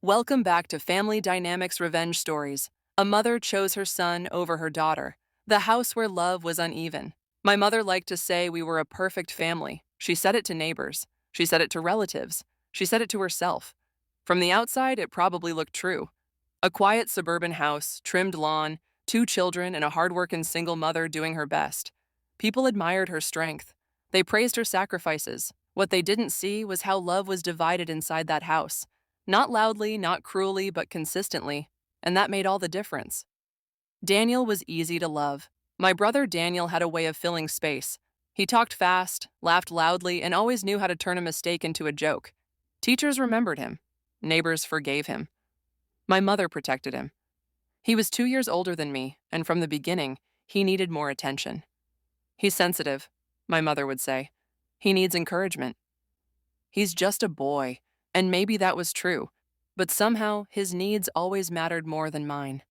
Welcome back to Family Dynamics Revenge Stories. A mother chose her son over her daughter. The house where love was uneven. My mother liked to say we were a perfect family. She said it to neighbors. She said it to relatives. She said it to herself. From the outside, it probably looked true. A quiet suburban house, trimmed lawn, 2 children, and a hardworking single mother doing her best. People admired her strength. They praised her sacrifices. What they didn't see was how love was divided inside that house. Not loudly, not cruelly, but consistently, and that made all the difference. Daniel was easy to love. My brother Daniel had a way of filling space. He talked fast, laughed loudly, and always knew how to turn a mistake into a joke. Teachers remembered him. Neighbors forgave him. My mother protected him. He was 2 years older than me, and from the beginning, he needed more attention. He's sensitive, my mother would say. He needs encouragement. He's just a boy, and maybe that was true, but somehow his needs always mattered more than mine.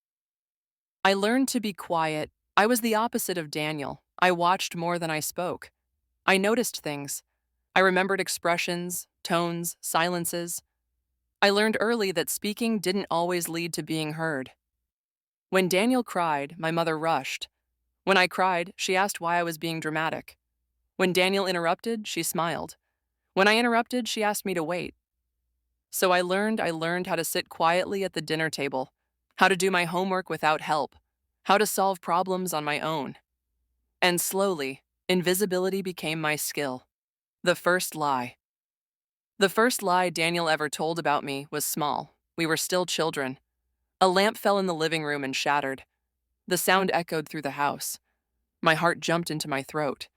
I learned to be quiet. I was the opposite of Daniel. I watched more than I spoke. I noticed things. I remembered expressions, tones, silences. I learned early that speaking didn't always lead to being heard. When Daniel cried, my mother rushed. When I cried, she asked why I was being dramatic. When Daniel interrupted, she smiled. When I interrupted, she asked me to wait. So I learned how to sit quietly at the dinner table, how to do my homework without help, how to solve problems on my own. And slowly, invisibility became my skill. The first lie. The first lie Daniel ever told about me was small. We were still children. A lamp fell in the living room and shattered. The sound echoed through the house. My heart jumped into my throat.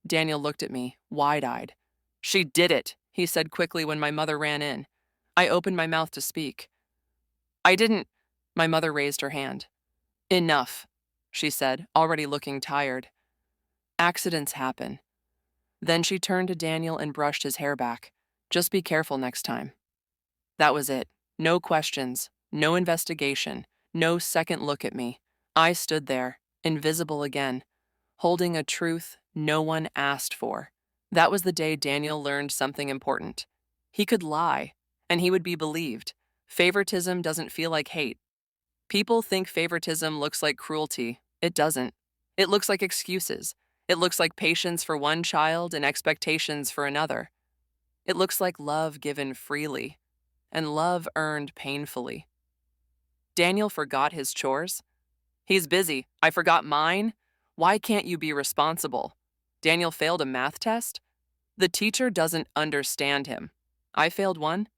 Daniel looked at me, wide-eyed. "She did it," he said quickly when my mother ran in. I opened my mouth to speak. "I didn't," my mother raised her hand. "Enough," she said, already looking tired. "Accidents happen." Then she turned to Daniel and brushed his hair back. "Just be careful next time." That was it. No questions, no investigation, no second look at me. I stood there, invisible again, holding a truth no one asked for. That was the day Daniel learned something important. He could lie, and he would be believed. Favoritism doesn't feel like hate. People think favoritism looks like cruelty. It doesn't. It looks like excuses. It looks like patience for one child and expectations for another. It looks like love given freely, and love earned painfully. Daniel forgot his chores. "He's busy. I forgot mine. Why can't you be responsible?" Daniel failed a math test. The teacher doesn't understand him. I failed one.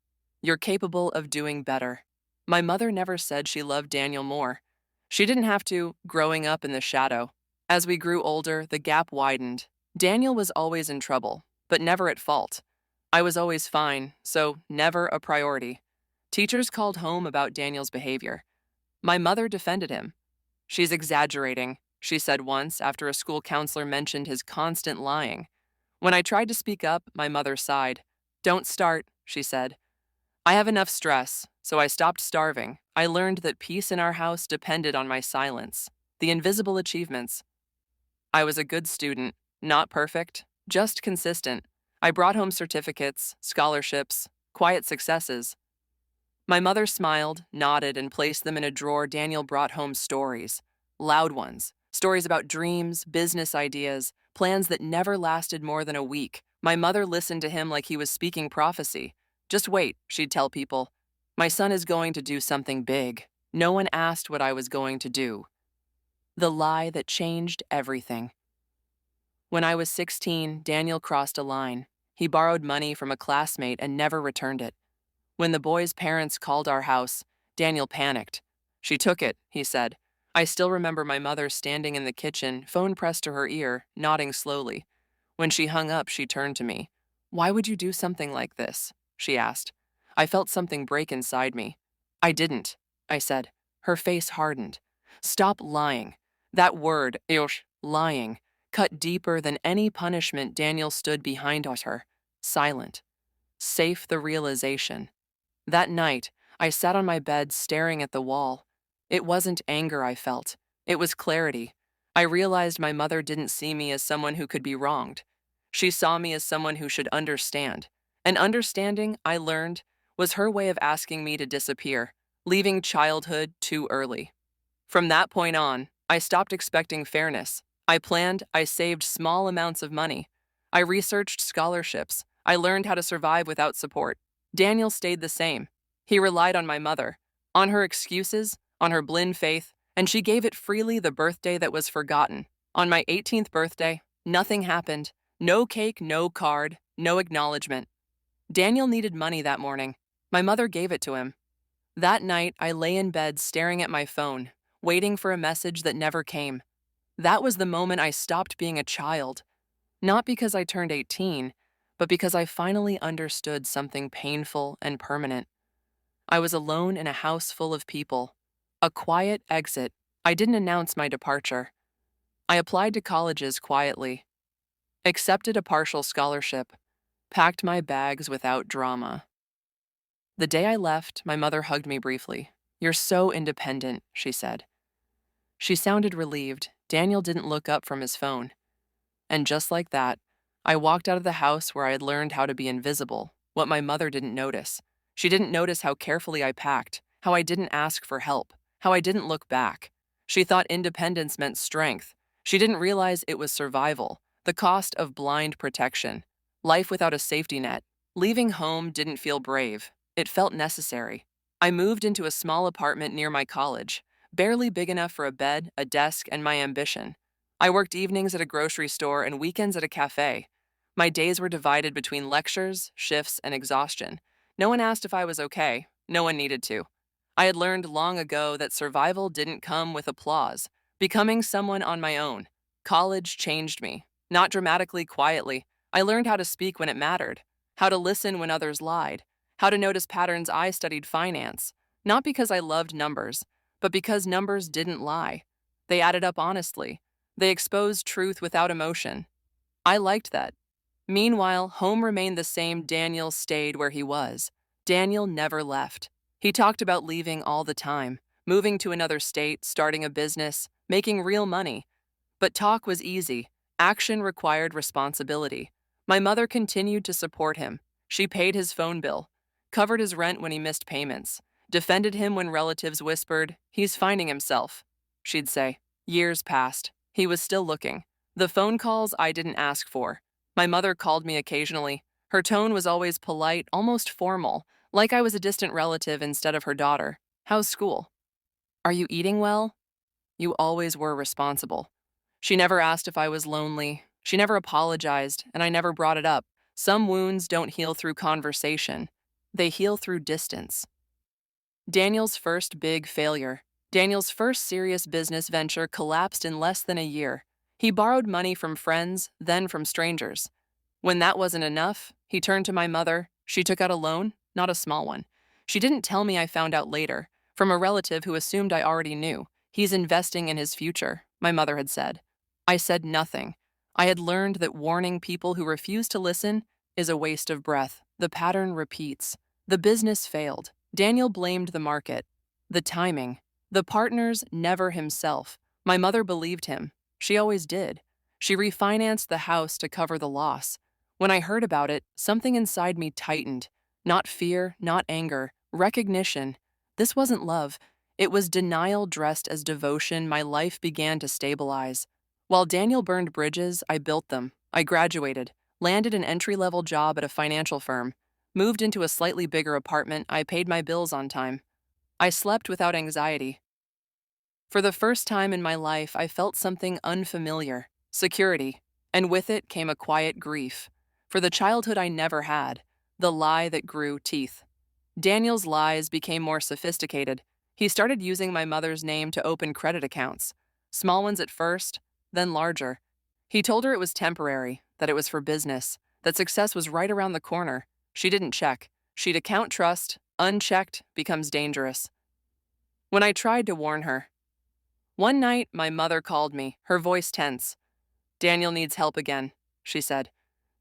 You're capable of doing better. My mother never said she loved Daniel more. She didn't have to, growing up in the shadow. As we grew older, the gap widened. Daniel was always in trouble, but never at fault. I was always fine, so never a priority. Teachers called home about Daniel's behavior. My mother defended him. "She's exaggerating," she said once after a school counselor mentioned his constant lying. When I tried to speak up, my mother sighed. "Don't start," she said. I have enough stress, so I stopped starving. I learned that peace in our house depended on my silence, the invisible achievements. I was a good student, not perfect, just consistent. I brought home certificates, scholarships, quiet successes. My mother smiled, nodded, and placed them in a drawer. Daniel brought home stories, loud ones, stories about dreams, business ideas, plans that never lasted more than a week. My mother listened to him like he was speaking prophecy. "Just wait," she'd tell people. "My son is going to do something big." No one asked what I was going to do. The lie that changed everything. When I was 16, Daniel crossed a line. He borrowed money from a classmate and never returned it. When the boy's parents called our house, Daniel panicked. "She took it," he said. I still remember my mother standing in the kitchen, phone pressed to her ear, nodding slowly. When she hung up, she turned to me. "Why would you do something like this?" she asked. I felt something break inside me. "I didn't," I said. Her face hardened. "Stop lying." That word, lying, cut deeper than any punishment. Daniel stood behind her, silent. Safe the realization. That night, I sat on my bed staring at the wall. It wasn't anger I felt. It was clarity. I realized my mother didn't see me as someone who could be wronged. She saw me as someone who should understand. And understanding, I learned, was her way of asking me to disappear, leaving childhood too early. From that point on, I stopped expecting fairness. I planned, I saved small amounts of money. I researched scholarships. I learned how to survive without support. Daniel stayed the same. He relied on my mother, on her excuses, on her blind faith, and she gave it freely the birthday that was forgotten. On my 18th birthday, nothing happened. No cake, no card, no acknowledgement. Daniel needed money that morning. My mother gave it to him. That night, I lay in bed staring at my phone, waiting for a message that never came. That was the moment I stopped being a child. Not because I turned 18, but because I finally understood something painful and permanent. I was alone in a house full of people. A quiet exit. I didn't announce my departure. I applied to colleges quietly, accepted a partial scholarship, packed my bags without drama. The day I left, my mother hugged me briefly. "You're so independent," she said. She sounded relieved. Daniel didn't look up from his phone. And just like that, I walked out of the house where I had learned how to be invisible, what my mother didn't notice. She didn't notice how carefully I packed, how I didn't ask for help, how I didn't look back. She thought independence meant strength. She didn't realize it was survival, the cost of blind protection, life without a safety net. Leaving home didn't feel brave. It felt necessary. I moved into a small apartment near my college, barely big enough for a bed, a desk, and my ambition. I worked evenings at a grocery store and weekends at a cafe. My days were divided between lectures, shifts, and exhaustion. No one asked if I was okay. No one needed to. I had learned long ago that survival didn't come with applause, becoming someone on my own. College changed me, not dramatically, quietly. I learned how to speak when it mattered, how to listen when others lied, how to notice patterns. I studied finance, not because I loved numbers, but because numbers didn't lie. They added up honestly. They exposed truth without emotion. I liked that. Meanwhile, home remained the same. Daniel stayed where he was. Daniel never left. He talked about leaving all the time, moving to another state, starting a business, making real money. But talk was easy. Action required responsibility. My mother continued to support him. She paid his phone bill, covered his rent when he missed payments, defended him when relatives whispered, "He's finding himself." She'd say, years passed. He was still looking. The phone calls I didn't ask for. My mother called me occasionally. Her tone was always polite, almost formal, like I was a distant relative instead of her daughter. "How's school? Are you eating well?" You always were responsible. She never asked if I was lonely. She never apologized, and I never brought it up. Some wounds don't heal through conversation. They heal through distance. Daniel's first big failure. Daniel's first serious business venture collapsed in less than a year. He borrowed money from friends, then from strangers. When that wasn't enough, he turned to my mother. She took out a loan, not a small one. She didn't tell me. I found out later, from a relative who assumed I already knew. "He's investing in his future," my mother had said. I said nothing. I had learned that warning people who refuse to listen is a waste of breath. The pattern repeats. The business failed. Daniel blamed the market, the timing, the partners, never himself. My mother believed him. She always did. She refinanced the house to cover the loss. When I heard about it, something inside me tightened. Not fear, not anger, recognition. This wasn't love. It was denial dressed as devotion. My life began to stabilize. While Daniel burned bridges, I built them. I graduated, landed an entry-level job at a financial firm, moved into a slightly bigger apartment. I paid my bills on time. I slept without anxiety. For the first time in my life, I felt something unfamiliar, security, and with it came a quiet grief for the childhood I never had, the lie that grew teeth. Daniel's lies became more sophisticated. He started using my mother's name to open credit accounts, small ones at first, then larger. He told her it was temporary, that it was for business, that success was right around the corner. She didn't check. She'd account trust. Unchecked becomes dangerous. When I tried to warn her, one night my mother called me, her voice tense. "Daniel needs help again," she said.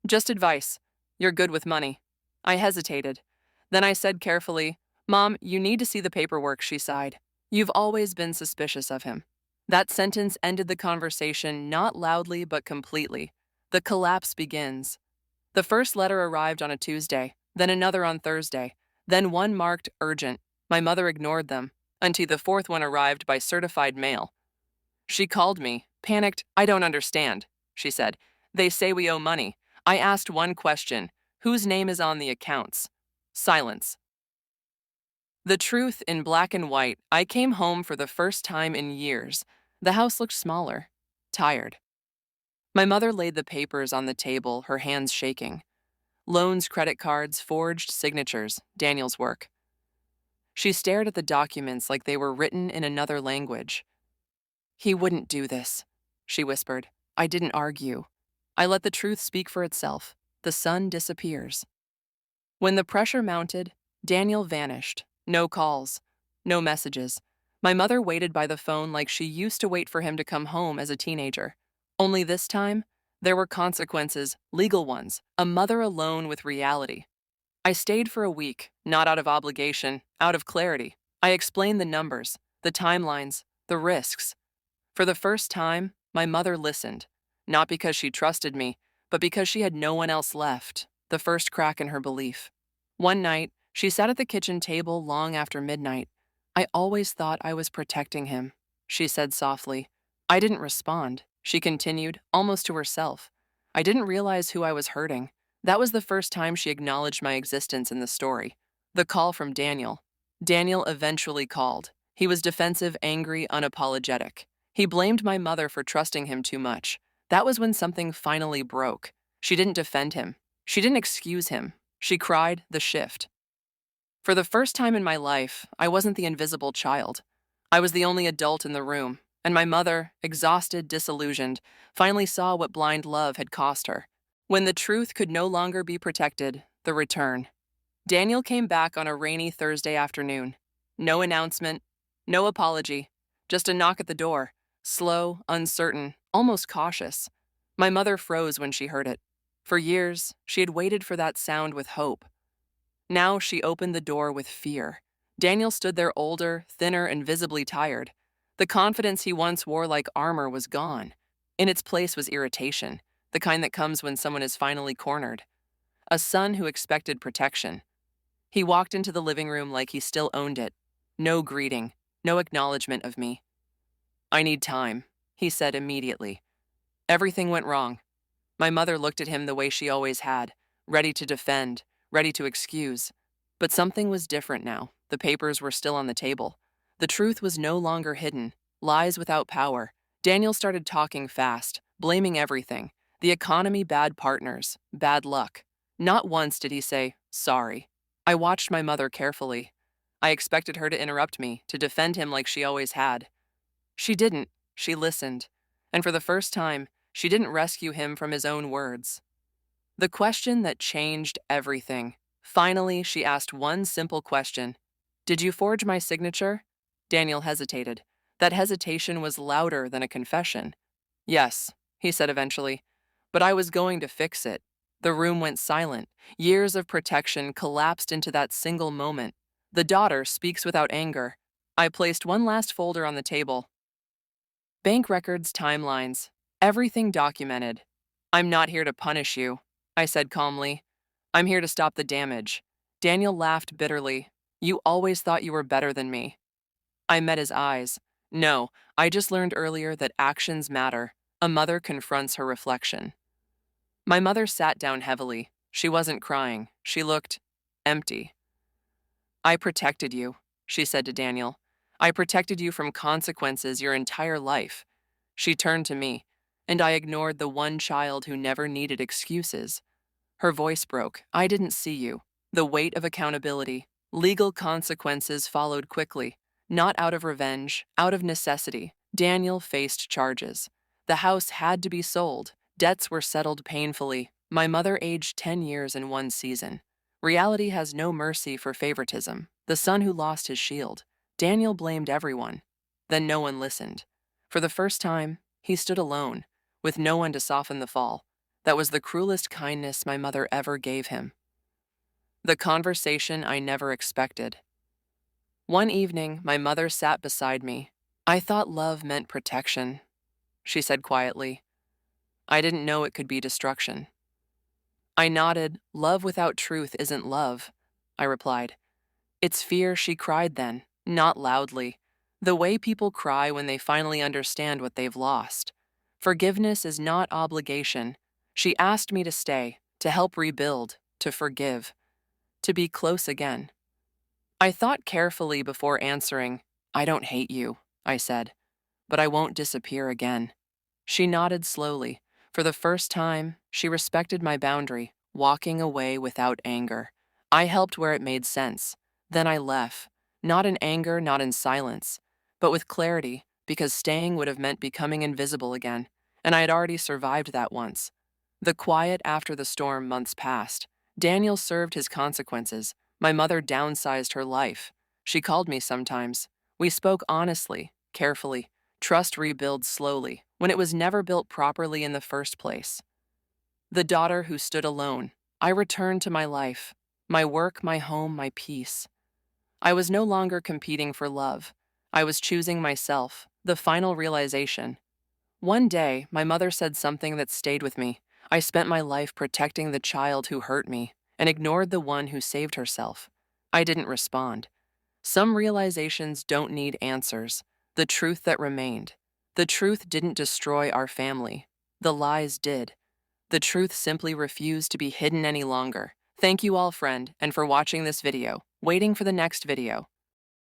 "Just advice. You're good with money." I hesitated. Then I said carefully, "Mom, you need to see the paperwork," she sighed. "You've always been suspicious of him." That sentence ended the conversation, not loudly but completely. The collapse begins. The first letter arrived on a Tuesday, then another on Thursday. Then one marked urgent. My mother ignored them until the fourth one arrived by certified mail. She called me, panicked. "I don't understand," she said. "They say we owe money. I asked one question. Whose name is on the accounts?" Silence. The truth in black and white. I came home for the first time in years. The house looked smaller, tired. My mother laid the papers on the table, her hands shaking. Loans, credit cards, forged signatures, Daniel's work. She stared at the documents like they were written in another language. "He wouldn't do this," she whispered. I didn't argue. I let the truth speak for itself. The sun disappears. When the pressure mounted, Daniel vanished. No calls, no messages. My mother waited by the phone like she used to wait for him to come home as a teenager. Only this time, there were consequences, legal ones, a mother alone with reality. I stayed for a week, not out of obligation, out of clarity. I explained the numbers, the timelines, the risks. For the first time, my mother listened, not because she trusted me, but because she had no one else left, the first crack in her belief. One night, she sat at the kitchen table long after midnight. "I always thought I was protecting him," she said softly. I didn't respond. She continued, almost to herself. "I didn't realize who I was hurting." That was the first time she acknowledged my existence in the story. The call from Daniel. Daniel eventually called. He was defensive, angry, unapologetic. He blamed my mother for trusting him too much. That was when something finally broke. She didn't defend him. She didn't excuse him. She cried the shift. For the first time in my life, I wasn't the invisible child. I was the only adult in the room, and my mother, exhausted, disillusioned, finally saw what blind love had cost her. When the truth could no longer be protected, the return. Daniel came back on a rainy Thursday afternoon. No announcement, no apology, just a knock at the door. Slow, uncertain, almost cautious. My mother froze when she heard it. For years, she had waited for that sound with hope. Now she opened the door with fear. Daniel stood there older, thinner, and visibly tired. The confidence he once wore like armor was gone. In its place was irritation, the kind that comes when someone is finally cornered. A son who expected protection. He walked into the living room like he still owned it. No greeting, no acknowledgement of me. "I need time," he said immediately. Everything went wrong. My mother looked at him the way she always had, ready to defend, ready to excuse. But something was different now. The papers were still on the table. The truth was no longer hidden. Lies without power. Daniel started talking fast, blaming everything. The economy, bad partners, bad luck. Not once did he say, "Sorry." I watched my mother carefully. I expected her to interrupt me, to defend him like she always had. She didn't. She listened. And for the first time, she didn't rescue him from his own words. The question that changed everything. Finally, she asked one simple question. "Did you forge my signature?" Daniel hesitated. That hesitation was louder than a confession. "Yes," he said eventually, "but I was going to fix it." The room went silent. Years of protection collapsed into that single moment. The daughter speaks without anger. I placed one last folder on the table. Bank records, timelines, everything documented. "I'm not here to punish you," I said calmly. "I'm here to stop the damage." Daniel laughed bitterly. "You always thought you were better than me." I met his eyes. "No, I just learned earlier that actions matter." A mother confronts her reflection. My mother sat down heavily. She wasn't crying. She looked empty. "I protected you," she said to Daniel. "I protected you from consequences your entire life." She turned to me, and I ignored the one child who never needed excuses. Her voice broke. "I didn't see you." The weight of accountability. Legal consequences followed quickly. Not out of revenge, out of necessity. Daniel faced charges. The house had to be sold. Debts were settled painfully. My mother aged 10 years in one season. Reality has no mercy for favoritism. The son who lost his shield. Daniel blamed everyone. Then no one listened. For the first time, he stood alone, with no one to soften the fall. That was the cruelest kindness my mother ever gave him. The conversation I never expected. One evening, my mother sat beside me. "I thought love meant protection," she said quietly. "I didn't know it could be destruction." I nodded. "Love without truth isn't love," I replied. It's fear, she cried then, not loudly. The way people cry when they finally understand what they've lost. Forgiveness is not obligation. She asked me to stay, to help rebuild, to forgive, to be close again. I thought carefully before answering. I don't hate you, I said, but I won't disappear again. She nodded slowly. For the first time, she respected my boundary, walking away without anger. I helped where it made sense. Then I left, not in anger, not in silence, but with clarity, because staying would have meant becoming invisible again, and I had already survived that once. The quiet after the storm months passed. Daniel served his consequences. My mother downsized her life. She called me sometimes. We spoke honestly, carefully. Trust rebuilds slowly, when it was never built properly in the first place. The daughter who stood alone. I returned to my life, my work, my home, my peace. I was no longer competing for love. I was choosing myself, the final realization. One day, my mother said something that stayed with me. I spent my life protecting the child who hurt me and ignored the one who saved herself. I didn't respond. Some realizations don't need answers. The truth that remained. The truth didn't destroy our family. The lies did. The truth simply refused to be hidden any longer. Thank you all, friend, and for watching this video. Waiting for the next video.